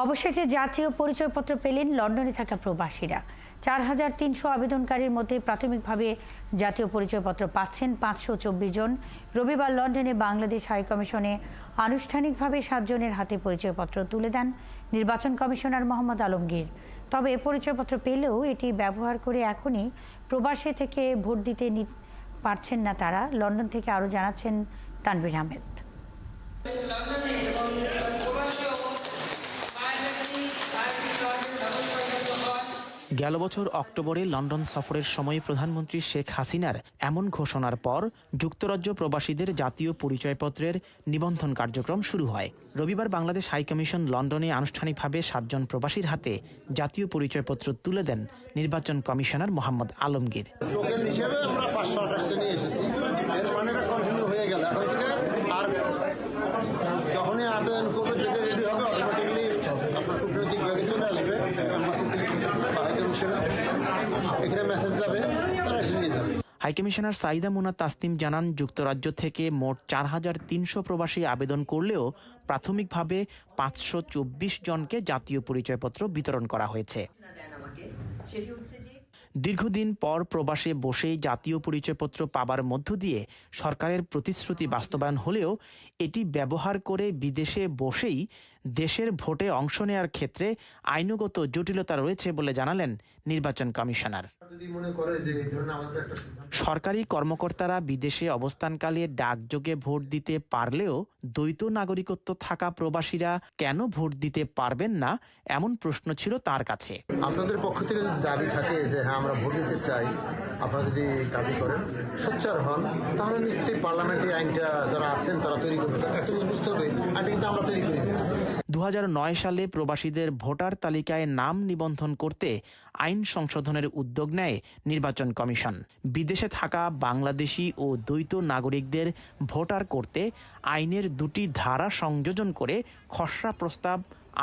অবশেষে জাতীয় পরিচয়পত্র পেলেন লন্ডনে থাকা প্রবাসীরা। ৪,৩০০ আবেদনকারীর মধ্যে প্রাথমিকভাবে জাতীয় পরিচয়পত্র পাচ্ছেন ৫২৪ জন। রবিবার লন্ডনে বাংলাদেশ হাইকমিশনে আনুষ্ঠানিকভাবে ৭ জনের হাতে পরিচয়পত্র তুলে দেন নির্বাচন কমিশনার মোহাম্মদ আলমগীর। তবে পরিচয়পত্র পেলেও এটি ব্যবহার করে এখনই প্রবাসী থেকে ভোট দিতে পারছেন না তারা। লন্ডন থেকে আরও জানাচ্ছেন তানভীর আহমেদ। গেল বছর অক্টোবরে লন্ডন সফরের সময় প্রধানমন্ত্রী শেখ হাসিনার এমন ঘোষণার পর যুক্তরাজ্য প্রবাসীদের জাতীয় পরিচয়পত্রের নিবন্ধন কার্যক্রম শুরু হয়। রবিবার বাংলাদেশ হাইকমিশন লন্ডনে আনুষ্ঠানিকভাবে ৭ জন প্রবাসীর হাতে জাতীয় পরিচয়পত্র তুলে দেন নির্বাচন কমিশনার মোহাম্মদ আলমগীর। হাইকমিশনার সাইদা মুনা তাসনিম জানান, যুক্তরাজ্য থেকে মোট ৪,৩০০ প্রবাসী আবেদন করলেও প্রাথমিকভাবে ৫২৪ জনকে জাতীয় পরিচয়পত্র বিতরণ করা হয়েছে। দীর্ঘদিন পর প্রবাসে বসেই জাতীয় পরিচয়পত্র পাবার মধ্য দিয়ে সরকারের প্রতিশ্রুতি বাস্তবায়ন হলেও এটি ব্যবহার করে বিদেশে বসেই দেশের ভোটে অংশ নেওয়ার ক্ষেত্রে আইনগত জটিলতা রয়েছে বলে জানালেন নির্বাচন কমিশনার। সরকারি কর্মকর্তারা বিদেশে অবস্থানকালে ডাকযোগে ভোট দিতে পারলেও দ্বৈত নাগরিকত্ব থাকা প্রবাসীরা কেন ভোট দিতে পারবেন না, এমন প্রশ্ন ছিল তার কাছে। আপনাদের পক্ষ থেকে যদি দাবি থাকে যে হ্যাঁ আমরা ভোট দিতে চাই, আপনারা যদি দাবি করেন, সোচ্চার হন, তাহলে নিশ্চয়ই পার্লামেন্টে আইনটা যারা আছেন তারা তৈরি করবে। একটা জিনিস বুঝতে হবে, আইনটা কিন্তু আমরা তৈরি করি। ২০০৯ সালে প্রবাসীদের ভোটার তালিকায় নাম নিবন্ধন করতে আইন সংশোধনের উদ্যোগ নেয় নির্বাচন কমিশন। বিদেশে থাকা বাংলাদেশি ও দ্বৈত নাগরিকদের ভোটার করতে আইনের ২টি ধারা সংযোজন করে খসড়া প্রস্তাব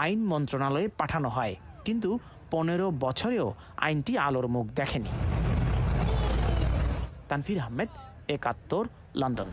আইন মন্ত্রণালয়ে পাঠানো হয়, কিন্তু ১৫ বছরেও আইনটি আলোর মুখ দেখেনি। তানভীর আহমেদ, ৭১, লন্ডন।